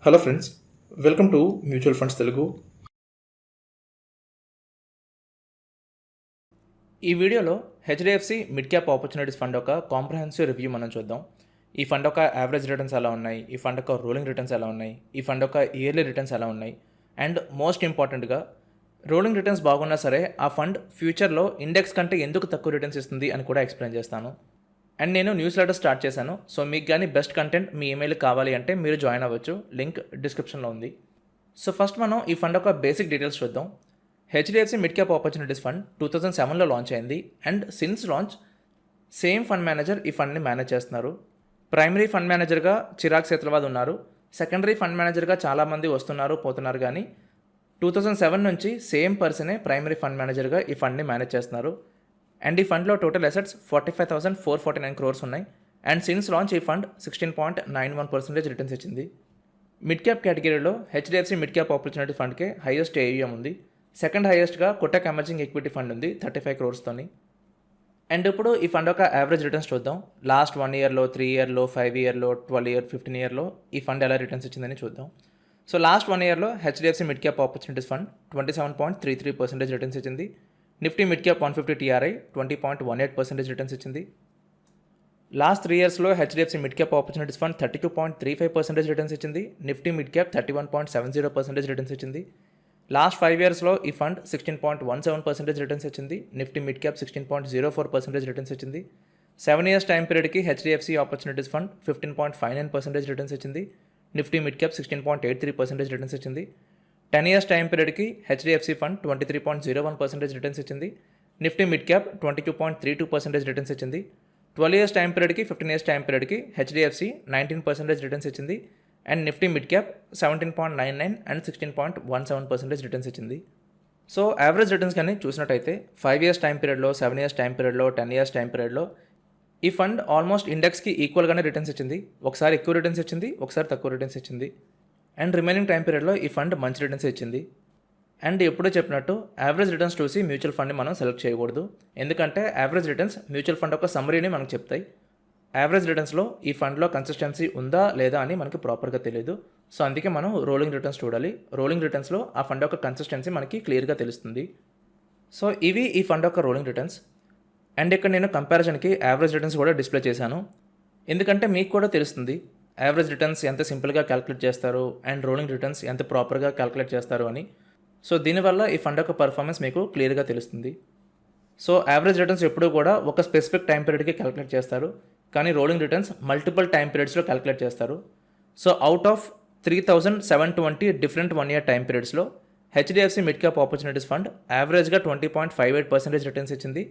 Hello friends, welcome to mutual funds Telugu. ఈ వీడియోలో HDFC mid cap opportunities fund యొక్క comprehensive review మనం చూద్దాం. ఈ ఫండ్ యొక్క యావరేజ్ రిటర్న్స్ ఎలా ఉన్నాయి, ఈ ఫండ్ యొక్క రోలింగ్ రిటర్న్స్ ఎలా ఉన్నాయి, ఈ ఫండ్ యొక్క ఇయర్లీ రిటర్న్స్ ఎలా ఉన్నాయి, అండ్ మోస్ట్ ఇంపార్టెంట్గా రోలింగ్ రిటర్న్స్ బాగున్నా సరే ఆ ఫండ్ ఫ్యూచర్లో ఇండెక్స్ కంటే ఎందుకు తక్కువ రిటర్న్స్ ఇస్తుంది అని కూడా ఎక్స్ప్లెయిన్ చేస్తాను. అండ్ నేను న్యూస్ లెటర్ స్టార్ట్ చేశాను. సో మీకు కానీ బెస్ట్ కంటెంట్ మీ ఈమెయిల్ కావాలి అంటే మీరు జాయిన్ అవ్వచ్చు, లింక్ డిస్క్రిప్షన్లో ఉంది. సో ఫస్ట్ మనం ఈ ఫండ్ యొక్క బేసిక్ డీటెయిల్స్ చూద్దాం. HDFC mid cap opportunities fund 2007లో లాంచ్ అయింది and since launch same fund manager ఈ ఫండ్ని మేనేజ్ చేస్తున్నారు. ప్రైమరీ ఫండ్ మేనేజర్గా చిరాగ్ సేత్లవాద్ ఉన్నారు. సెకండరీ ఫండ్ మేనేజర్గా చాలామంది వస్తున్నారు పోతున్నారు, కానీ 2007 నుంచి సేమ్ పర్సనే ప్రైమరీ ఫండ్ మేనేజర్గా ఈ ఫండ్ని మేనేజ్ చేస్తున్నారు. అండ్ ఈ ఫండ్లో టోటల్ అసెట్స్ 45,449 crores ఉన్నాయి. అండ్ సిన్స్ లాంచ్ ఈ ఫండ్ 16.91% రిటర్న్స్ ఇచ్చింది. మిడ్ క్యాప్ కేటగిరీలో హెచ్డిఎఫ్సి మిడ్ క్యాప్ ఆపర్చునిటీ ఫండ్కే హైయెస్ట్ ఏయుఎం ఉంది. సెకండ్ హైయెస్ట్గా కొటక్ ఎమర్జింగ్ ఈక్విటీ ఫండ్ ఉంది 35 crores. అండ్ ఇప్పుడు ఈ ఫండ్ యొక్క యావరేజ్ రిటర్న్స్ చూద్దాం. లాస్ట్ 1 yearలో, 3 yearలో, 5 yearలో, 12 year, 15 yearలో ఈ ఫండ్ ఎలా రిటర్న్స్ ఇచ్చిందని చూద్దాం. సో లాస్ట్ 1 yearలో HDFC mid cap opportunities fund 27.33% returns ఇచ్చింది. Nifty mid cap 150 TRI 20.18% returns ఇచ్చింది. లాస్ట్ 3 yearsలో HDFC mid cap opportunities fund 32.35% returns ఇచ్చింది. నిఫ్టీ మిడ్ క్యాప్ 31.70% రిటర్న్స్ ఇచ్చింది. లాస్ట్ 5 yearsలో ఈ ఫండ్ 16.17% రిటర్న్స్ ఇచ్చింది. నిఫ్టీ మిడ్ క్యాప్ 16.04% రిటర్న్స్ ఇచ్చింది. 7 years టైం పీరియడ్కి హెచ్డిఎఫ్సి ఆపర్చునిటీస్ ఫండ్ 15.59% రిటర్న్స్ ఇచ్చింది. నిఫ్టీ మిడ్ క్యాప్ 16.83% రిటర్న్స్ ఇచ్చింది. 10 years టైం పీరియడ్కి హెచ్డిఎఫ్సి ఫండ్ 23.01% రిటర్న్స్ ఇచ్చింది. నిఫ్టీ మిడ్ క్యాప్ 22.32% రిటర్న్స్ ఇచ్చింది. 12 years టైం పీరియడ్కి 15 years టైం పీరియడ్కి హెచ్డిఎఫ్సి 19% రిటర్న్స్ ఇచ్చింది. And Nifty mid cap 17.99 and 16.17% returns ఇచ్చింది. సో యావరేజ్ రిటర్న్స్ కానీ చూసినట్టయితే 5 years టైం పీరియడ్లో, 7 years టైం పీరియడ్లో, 10 years టైం పీరియడ్లో ఈ ఫండ్ ఆల్మోస్ట్ ఇండెక్స్కి ఈక్వల్గానే రిటర్న్స్ ఇచ్చింది. ఒకసారి ఎక్కువ రిటర్న్స్ ఇచ్చింది, ఒకసారి తక్కువ రిటర్న్స్ ఇచ్చింది. అండ్ రిమైనింగ్ టైం పీరియడ్లో ఈ ఫండ్ మంచి రిటర్న్స్ ఇచ్చింది. అండ్ ఎప్పుడూ చెప్పినట్టు యావరేజ్ రిటర్న్స్ చూసి మ్యూచువల్ ఫండ్ని మనం సెలెక్ట్ చేయకూడదు, ఎందుకంటే యావరేజ్ రిటర్న్స్ మ్యూచువల్ ఫండ్ యొక్క సమ్మరీని మనకు చెప్తాయి. యావరేజ్ రిటర్న్స్లో ఈ ఫండ్లో కన్సిస్టెన్సీ ఉందా లేదా అని మనకి ప్రాపర్గా తెలియదు. సో అందుకే మనం రోలింగ్ రిటర్న్స్ చూడాలి. రోలింగ్ రిటర్న్స్లో ఆ ఫండ్ యొక్క కన్సిస్టెన్సీ మనకి క్లియర్గా తెలుస్తుంది. సో ఇవి ఈ ఫండ్ యొక్క రోలింగ్ రిటర్న్స్. అండ్ ఇక్కడ నేను కంపారిజన్కి యావరేజ్ రిటర్న్స్ కూడా డిస్ప్లే చేశాను, ఎందుకంటే మీకు కూడా తెలుస్తుంది యావరేజ్ రిటర్న్స్ ఎంత సింపుల్గా క్యాలిక్యులేట్ చేస్తారు అండ్ రోలింగ్ రిటర్న్స్ ఎంత ప్రాపర్గా క్యాలిక్యులేట్ చేస్తారు అని. సో దీనివల్ల ఈ ఫండ్ యొక్క పర్ఫార్మెన్స్ మీకు క్లియర్గా తెలుస్తుంది. సో యావరేజ్ రిటర్న్స్ ఎప్పుడూ కూడా ఒక స్పెసిఫిక్ టైం పీరియడ్కి క్యాలిక్యులేట్ చేస్తారు, కానీ రోలింగ్ రిటర్న్స్ మల్టిపుల్ టైం పీరియడ్స్లో క్యాలిక్యులేట్ చేస్తారు. So out of 3,720 different 1 year time పీరియడ్స్లో HDFC mid cap opportunities fund యావరేజ్గా 20.58% రిటర్న్స్ ఇచ్చింది.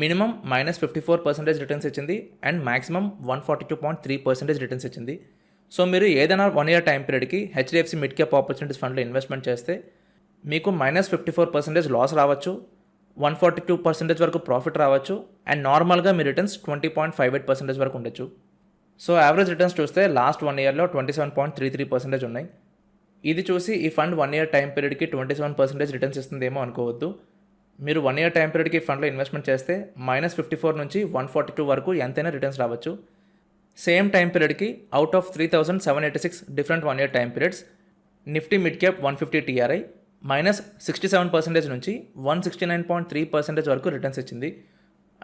మినిమం -54% రిటర్న్స్ ఇచ్చింది. అండ్ మ్యాక్సిమం 142.3% రిటర్న్స్ ఇచ్చింది. సో మీరు ఏదైనా 1 year టైం పీరియడ్కి హెచ్డిఎఫ్సి మిడ్ క్యాప్ ఆపర్చునిటీస్ ఫండ్లో ఇన్వెస్ట్మెంట్ చేస్తే మీకు -54% లాస్ రావచ్చు, 142% వరకు ప్రాఫిట్ రావచ్చు, అండ్ నార్మల్గా మీ రిటర్న్స్ 20.58% వరకు ఉండొచ్చు. సో యావరేజ్ రిటర్న్స్ చూస్తే లాస్ట్ 1 yearలో 27.33% ఉన్నాయి. ఇది చూసి ఈ ఫండ్ 1 year టైం పీరియడ్కి 27% రిటర్న్స్ ఇస్తుందేమో అనుకోవద్దు. మీరు 1 year టైం పీరియడ్కి ఫండ్లో ఇన్వెస్ట్మెంట్ చేస్తే -54 నుంచి 142 వరకు ఎంతైనా రిటర్న్స్ రావచ్చు. సేమ్ టైం పీరియడ్కి out of 3,786 different 1 year time periods Nifty mid cap 150 TRI -67% నుంచి 169.3% వరకు రిటర్న్స్ ఇచ్చింది.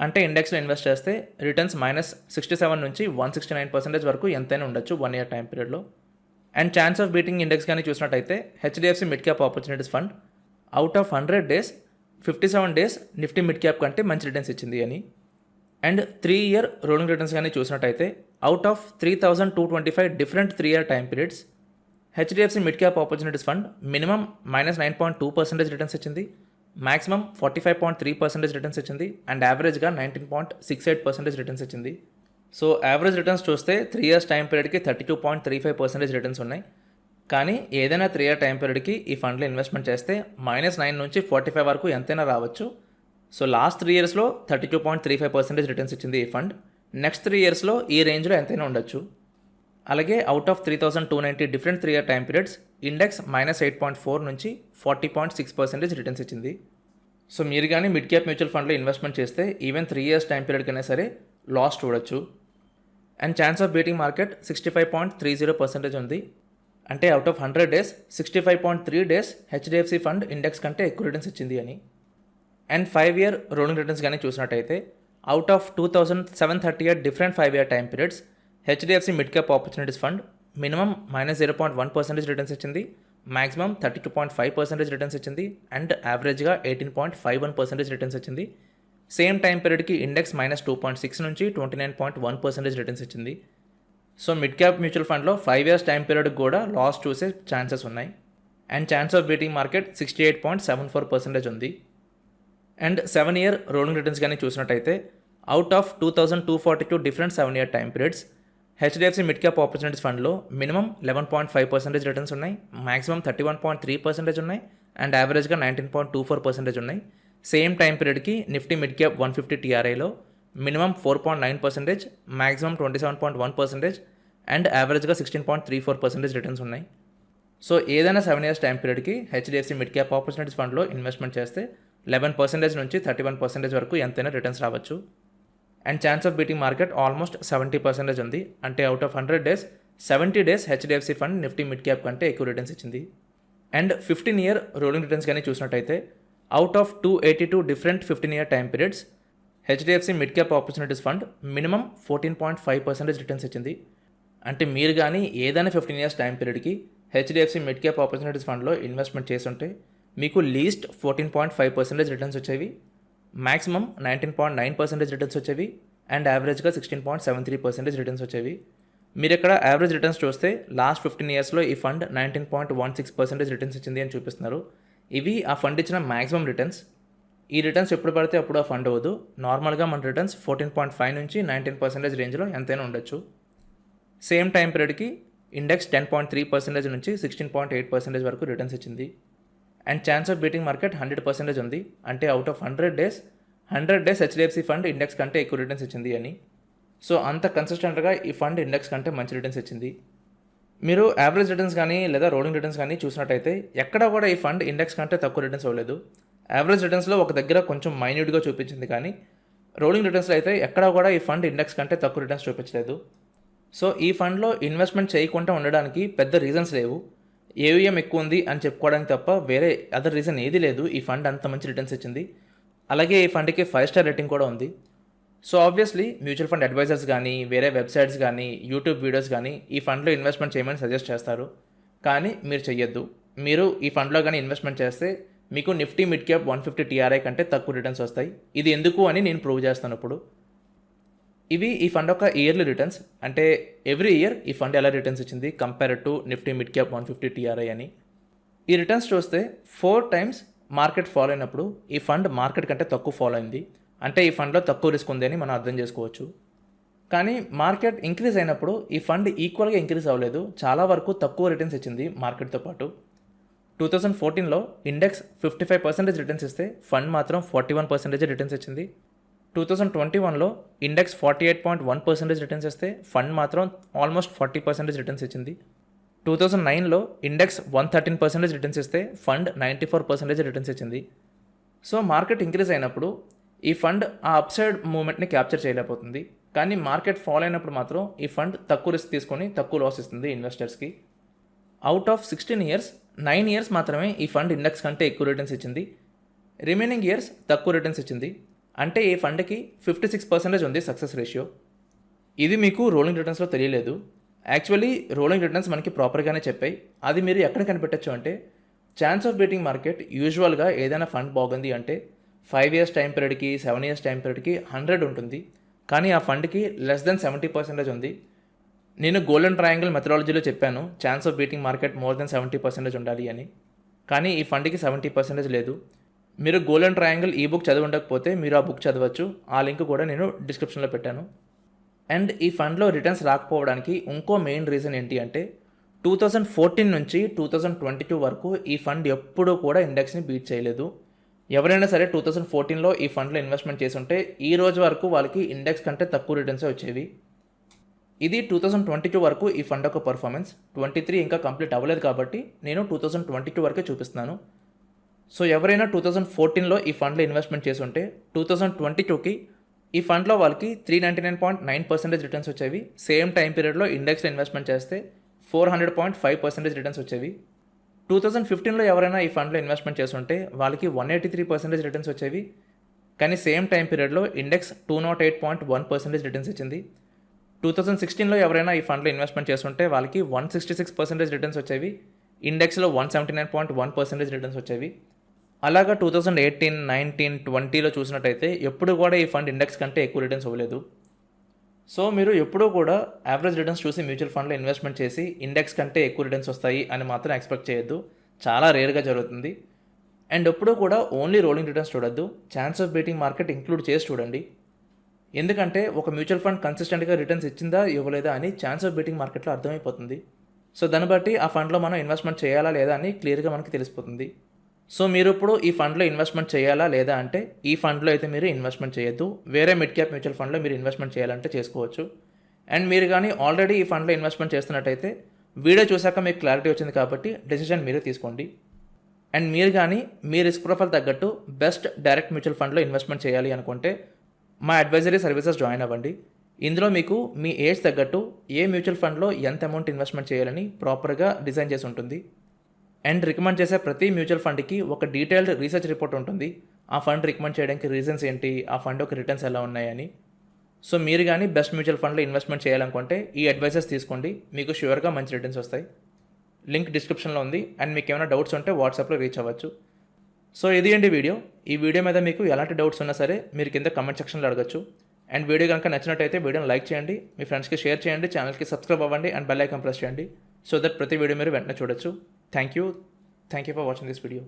అంటే ఇండెక్స్లో ఇన్వెస్ట్ చేస్తే రిటర్న్స్ -67 నుంచి 169% వరకు ఎంతైనా ఉండొచ్చు 1 year టైం పీరియడ్లో. And chance of beating index కానీ చూసినట్టయితే HDFC mid cap opportunities fund out of 100 days 57 days Nifty mid cap కంటే మంచి రిటర్న్స్ ఇచ్చింది అని. అండ్ 3 year రోలింగ్ రిటర్న్స్ కానీ చూసినట్టయితే out of 3,225 different 3 year time periods HDFC mid cap opportunities fund minimum -9.2% returns ఇచ్చింది, maximum 45.3% returns ఇచ్చింది, and యావరేజ్గా 19.68% returns ఇచ్చింది. సో యావరేజ్ రిటర్న్స్ చూస్తే 3 years టైం పీరియడ్కి 32.35% రిటర్న్స్ ఉన్నాయి. కానీ ఏదైనా 3 year టైం పీరియడ్కి ఈ ఫండ్లో ఇన్వెస్ట్మెంట్ చేస్తే -9 నుంచి 45 వరకు ఎంతైనా రావచ్చు. సో లాస్ట్ 3 yearsలో 32.35% రిటర్న్స్ ఇచ్చింది ఈ ఫండ్. నెక్స్ట్ 3 yearsలో ఈ రేంజ్లో ఎంతైనా ఉండొచ్చు. అలాగే out of 3,290 different 3 year time periods index -8.4 నుంచి 40.6% రిటర్న్స్ ఇచ్చింది. సో మీరు కానీ మిడ్ క్యాప్ మ్యూచువల్ ఫండ్లో ఇన్వెస్ట్మెంట్ చేస్తే ఈవెన్ 3 years టైం పీరియడ్ కన్నా సరే లాస్ చూడొచ్చు. And chance of beating market 65.30% ఉంది. అంటే out of 100 days 65.3 days HDFC fund index కంటే ఎక్కువ రిటర్న్స్ ఇచ్చింది అని. అండ్ 5-year రోలింగ్ రిటర్న్స్ కానీ చూసినట్టయితే out of 2738 different 5-year time periods HDFC mid cap opportunities fund minimum -0.1% returns ఇచ్చింది, మ్యాక్సిమం 32.5% రిటర్న్స్ ఇచ్చింది, అండ్ యావరేజ్గా 18.51% రిటర్న్స్ ఇచ్చింది. సేమ్ టైం పీరియడ్కి ఇండెక్స్ -2.6 నుంచి 29.1% రిటర్న్స్ ఇచ్చింది. సో మిడ్ క్యాప్ మ్యూచువల్ ఫండ్లో 5 years టైం పీరియడ్కి కూడా లాస్ చూసే ఛాన్సెస్ ఉన్నాయి. And chance of beating market 68.74% ఉంది. అండ్ 7-year రోలింగ్ రిటర్న్స్ కానీ చూసినట్టయితే out of 2242 different 7-year time periods HDFC mid cap opportunities ఫండ్లో మినిమం 11.5% రిటర్న్స్ ఉన్నాయి, మ్యాక్సిమం 31.3% ఉన్నాయి, అండ్ యావరేజ్గా 19.24% ఉన్నాయి. సేమ్ టైం పీరియడ్కి నిఫ్టీ మిడ్ క్యాప్ 150 టీఆర్ఐలో మినిమం 4.9%, మ్యాక్సిమం 27.1%, అండ్ యావరేజ్గా 16.34% రిటర్న్స్ ఉన్నాయి. సో ఏదైనా 7 years టైం పీరియడ్కి హెచ్డిఎఫ్సి మిడ్ క్యాప్ ఆపర్చునిటీస్ ఫండ్లో ఇన్వెస్ట్మెంట్ చేస్తే 11% నుంచి 31% వరకు ఎంతైనా రిటర్న్స్ రావచ్చు. And chance of beating market almost 70% ఉంది. అంటే out of 100 days 70 days HDFC fund Nifty mid cap కంటే ఎక్కువ రిటర్న్స్ ఇచ్చింది. అండ్ 15-year రోలింగ్ రిటర్న్స్ కానీ చూసినట్టయితే out of 282 different 15-year time periods HDFC mid cap opportunities fund minimum 14.5% returns ఇచ్చింది. అంటే మీరు కానీ ఏదైనా 15 years టైం పీరియడ్కి హెచ్డిఎఫ్సి మిడ్ క్యాప్ ఆపర్చునిటీస్ ఫండ్లో ఇన్వెస్ట్మెంట్ చేస్తుంటే మీకు లీస్ట్ 14.5% రిటర్న్స్ వచ్చేవి, మ్యాక్సిమం 19.9% రిటర్న్స్ వచ్చేవి, అండ్ యావరేజ్గా 16.73% రిటర్న్స్ వచ్చేవి. మీరు ఇక్కడ యావరేజ్ రిటర్న్స్ చూస్తే లాస్ట్ 15 yearsలో ఈ ఫండ్ 19.16% రిటర్న్స్ ఇచ్చింది అని చూపిస్తున్నారు. ఇవి ఆ ఫండ్ ఇచ్చిన మ్యాక్సిమం రిటర్న్స్. ఈ రిటర్న్స్ ఎప్పుడు పడితే అప్పుడు ఆ ఫండ్ అవ్వదు. నార్మల్గా మన రిటర్న్స్ 14.5 నుంచి 19% రేంజ్లో ఎంతైనా ఉండొచ్చు. సేమ్ టైం పీరియడ్కి ఇండెక్స్ 10.3% నుంచి 16.8% వరకు రిటర్న్స్ ఇచ్చింది. And chance of beating market 100% ఉంది. అంటే out of 100 days HDFC fund index కంటే ఎక్కువ రిటర్న్స్ ఇచ్చింది అని. సో అంత కన్సిస్టెంట్గా ఈ ఫండ్ ఇండెక్స్ కంటే మంచి రిటర్న్స్ ఇచ్చింది. మీరు యావరేజ్ రిటర్న్స్ కానీ లేదా రోలింగ్ రిటర్న్స్ కానీ చూసినట్టయితే ఎక్కడ కూడా ఈ ఫండ్ ఇండెక్స్ కంటే తక్కువ రిటర్న్స్ అవ్వలేదు. యావరేజ్ రిటర్న్స్లో ఒక దగ్గర కొంచెం మైన్యూట్గా చూపించింది, కానీ రోలింగ్ రిటర్న్స్లో అయితే ఎక్కడ కూడా ఈ ఫండ్ ఇండెక్స్ కంటే తక్కువ రిటర్న్స్ చూపించలేదు. సో ఈ ఫండ్లో ఇన్వెస్ట్మెంట్ చేయకుండా ఉండడానికి పెద్ద రీజన్స్ లేవు. ఏవిఎం ఎక్కువ ఉంది అని చెప్పుకోవడానికి తప్ప వేరే అదర్ రీజన్ ఏది లేదు. ఈ ఫండ్ అంత మంచి రిటర్న్స్ ఇచ్చింది. అలాగే ఈ ఫండ్కి 5 star రేటింగ్ కూడా ఉంది. So obviously mutual fund advisors కానీ వేరే వెబ్సైట్స్ కానీ యూట్యూబ్ వీడియోస్ కానీ ఈ ఫండ్లో ఇన్వెస్ట్మెంట్ చేయమని సజెస్ట్ చేస్తారు, కానీ మీరు చెయ్యొద్దు. మీరు ఈ ఫండ్లో కానీ ఇన్వెస్ట్మెంట్ చేస్తే మీకు నిఫ్టీ మిడ్ క్యాప్ 150 టీఆర్ఐ కంటే తక్కువ రిటర్న్స్ వస్తాయి. ఇది ఎందుకు అని నేను ప్రూవ్ చేస్తాను ఇప్పుడు. ఇవి ఈ ఫండ్ యొక్క ఇయర్లీ రిటర్న్స్. అంటే ఎవ్రీ ఇయర్ ఈ ఫండ్ ఎలా రిటర్న్స్ ఇచ్చింది compare to Nifty mid cap 150 TRI అని. ఈ రిటర్న్స్ చూస్తే 4 times మార్కెట్ ఫాలో అయినప్పుడు ఈ ఫండ్ మార్కెట్ కంటే తక్కువ ఫాలో అయింది. అంటే ఈ ఫండ్లో తక్కువ రిస్క్ ఉంది అని మనం అర్థం చేసుకోవచ్చు. కానీ మార్కెట్ ఇంక్రీజ్ అయినప్పుడు ఈ ఫండ్ ఈక్వల్గా ఇంక్రీజ్ అవ్వలేదు, చాలా వరకు తక్కువ రిటర్న్స్ ఇచ్చింది మార్కెట్తో పాటు. 2014లో ఇండెక్స్ 55% రిటర్న్స్ ఇస్తే ఫండ్ మాత్రం 41% రిటర్న్స్ ఇచ్చింది. 2021లో ఇండెక్స్ 48.1% రిటర్న్స్ ఇస్తే ఫండ్ మాత్రం ఆల్మోస్ట్ 40% రిటర్న్స్ ఇచ్చింది. 2009లో ఇండెక్స్ 113% రిటర్న్స్ ఇస్తే ఫండ్ 94% రిటర్న్స్ ఇచ్చింది. సో మార్కెట్ ఇంక్రీజ్ అయినప్పుడు ఈ ఫండ్ ఆ అప్సైడ్ మూమెంట్ని క్యాప్చర్ చేయలేకపోతుంది, కానీ మార్కెట్ ఫాలో అయినప్పుడు మాత్రం ఈ ఫండ్ తక్కువ రిస్క్ తీసుకొని తక్కువ లాస్ ఇస్తుంది ఇన్వెస్టర్స్కి. అవుట్ ఆఫ్ 16 years 9 years మాత్రమే ఈ ఫండ్ ఇండెక్స్ కంటే ఎక్కువ రిటర్న్స్ ఇచ్చింది. రిమైనింగ్ ఇయర్స్ తక్కువ రిటర్న్స్ ఇచ్చింది. అంటే ఈ ఫండ్కి 56% ఉంది సక్సెస్ రేషియో. ఇది మీకు రోలింగ్ రిటర్న్స్లో తెలియలేదు. యాక్చువల్లీ రోలింగ్ రిటర్న్స్ మనకి ప్రాపర్గానే చెప్పాయి. అది మీరు ఎక్కడ కనిపెట్టచ్చు అంటే ఛాన్స్ ఆఫ్ బీటింగ్ మార్కెట్ యూజువల్గా ఏదైనా ఫండ్ బాగుంది అంటే 5 years టైం పీరియడ్కి 7 years టైం పీరియడ్కి 100 ఉంటుంది, కానీ ఆ ఫండ్కి లెస్ దెన్ 70% ఉంది. నేను గోల్డెన్ ట్రయాంగిల్ మెథడాలజీలో చెప్పాను chance of beating market more than 70% ఉండాలి అని, కానీ ఈ ఫండ్కి 70% లేదు. మీరు గోల్డెన్ ట్రయాంగిల్ ఈ బుక్ చదివి ఉండకపోతే మీరు ఆ బుక్ చదవచ్చు. ఆ లింక్ కూడా నేను డిస్క్రిప్షన్లో పెట్టాను. అండ్ ఈ ఫండ్లో రిటర్న్స్ రాకపోవడానికి ఇంకో మెయిన్ రీజన్ ఏంటి అంటే 2014 నుంచి 2022 వరకు ఈ ఫండ్ ఎప్పుడూ కూడా ఇండెక్స్ని బీట్ చేయలేదు. ఎవరైనా సరే 2014లో ఈ ఫండ్లో ఇన్వెస్ట్మెంట్ చేసి ఉంటే ఈ రోజు వరకు వాళ్ళకి ఇండెక్స్ కంటే తక్కువ రిటర్న్సే వచ్చేవి. ఇది 2022 వరకు ఈ ఫండ్ యొక్క పర్ఫార్మెన్స్. 23 ఇంకా కంప్లీట్ అవ్వలేదు కాబట్టి నేను 2022 వరకే చూపిస్తున్నాను. సో ఎవరైనా 2014లో ఈ ఫండ్లో ఇన్వెస్ట్మెంట్ చేసి ఉంటే 2022కి ఈ ఫండ్లో వాళ్ళకి 399.9% రిటర్న్స్ వచ్చేవి. సేమ్ టైం పీరియడ్లో ఇండెక్స్లో ఇన్వెస్ట్మెంట్ చేస్తే 400.5% రిటర్న్స్ వచ్చేవి. 2015లో ఎవరైనా ఈ ఫండ్లో ఇన్వెస్ట్మెంట్ చేస్తుంటే వాళ్ళకి 183% రిటర్న్స్ వచ్చేవి. కానీ సేమ్ టైం పీరియడ్లో ఇండెక్స్ 208.1% రిటర్న్స్ ఇచ్చింది. 2016లో ఎవరైనా ఈ ఫండ్లో ఇన్వెస్ట్మెంట్ చేస్తుంటే వాళ్ళకి 166% రిటర్న్స్ వచ్చేవి. ఇండెక్స్లో 179.1% రిటర్న్స్ వచ్చేవి. అలాగా 2018, 19, 20లో చూసినట్టయితే ఎప్పుడు కూడా ఈ ఫండ్ ఇండెక్స్ కంటే ఎక్కువ రిటర్న్స్ ఇవ్వలేదు. సో మీరు ఎప్పుడూ కూడా యావరేజ్ రిటర్న్స్ చూసి మ్యూచువల్ ఫండ్లో ఇన్వెస్ట్మెంట్ చేసి ఇండెక్స్ కంటే ఎక్కువ రిటర్న్స్ వస్తాయి అని మాత్రం ఎక్స్పెక్ట్ చేయొద్దు. చాలా రేర్గా జరుగుతుంది. అండ్ ఎప్పుడూ కూడా ఓన్లీ రోలింగ్ రిటర్న్స్ చూడొద్దు, chance of beating market include చేసి చూడండి. ఎందుకంటే ఒక మ్యూచువల్ ఫండ్ కన్సిస్టెంట్గా రిటర్న్స్ ఇచ్చిందా ఇవ్వలేదా అని ఛాన్స్ ఆఫ్ బీటింగ్ మార్కెట్లో అర్థమైపోతుంది. సో దాన్ని బట్టి ఆ ఫండ్లో మనం ఇన్వెస్ట్మెంట్ చేయాలా లేదా అని క్లియర్గా మనకి తెలిసిపోతుంది. సో మీరు ఇప్పుడు ఈ ఫండ్లో ఇన్వెస్ట్మెంట్ చేయాలా లేదా అంటే ఈ ఫండ్లో అయితే మీరు ఇన్వెస్ట్మెంట్ చేయొద్దు. వేరే మిడ్ క్యాప్ మ్యూచువల్ ఫండ్లో మీరు ఇన్వెస్ట్మెంట్ చేయాలంటే చేసుకోవచ్చు. అండ్ మీరు కానీ ఆల్రెడీ ఈ ఫండ్లో ఇన్వెస్ట్మెంట్ చేస్తున్నట్టయితే వీడియో చూశాక మీకు క్లారిటీ వచ్చింది కాబట్టి డెసిషన్ మీరే తీసుకోండి. అండ్ మీరు కానీ మీ రిస్క్ ప్రొఫైల్ తగ్గట్టు బెస్ట్ డైరెక్ట్ మ్యూచువల్ ఫండ్లో ఇన్వెస్ట్మెంట్ చేయాలి అనుకుంటే మా అడ్వైజరీ సర్వీసెస్ జాయిన్ అవ్వండి. ఇందులో మీకు మీ ఏజ్ తగ్గట్టు ఏ మ్యూచువల్ ఫండ్లో ఎంత అమౌంట్ ఇన్వెస్ట్మెంట్ చేయాలని ప్రాపర్గా డిజైన్ చేసి ఉంటుంది. అండ్ రికమెండ్ చేసే ప్రతి మ్యూచువల్ ఫండ్కి ఒక డీటెయిల్డ్ రీసెర్చ్ రిపోర్ట్ ఉంటుంది. ఆ ఫండ్ రికమెండ్ చేయడానికి రీజన్స్ ఏంటి, ఆ ఫండ్ యొక్క రిటర్న్స్ ఎలా ఉన్నాయని. సో మీరు కానీ బెస్ట్ మ్యూచువల్ ఫండ్లో ఇన్వెస్ట్మెంట్ చేయాలనుకుంటే ఈ అడ్వైసెస్ తీసుకోండి, మీకు ష్యూర్గా మంచి రిటర్న్స్ వస్తాయి. లింక్ డిస్క్రిప్షన్లో ఉంది. అండ్ మీకు ఏమైనా డౌట్స్ ఉంటే వాట్సాప్లో రీచ్ అవ్వచ్చు. సో ఇది అండి వీడియో. ఈ వీడియో మీద మీకు ఎలాంటి డౌట్స్ ఉన్నా సరే మీరు కింద కమెంట్ సెక్షన్లో అడగచ్చు. అండ్ వీడియో కనుక నచ్చినట్టయితే వీడియోని లైక్ చేయండి, మీ ఫ్రెండ్స్కి షేర్ చేయండి, ఛానల్కి సబ్స్క్రైబ్ అవ్వండి అండ్ బెల్ ఐకాన్ ప్రెస్ చేయండి సో దట్ ప్రతి వీడియో మీరు వెంటనే చూడొచ్చు. Thank you for watching this video.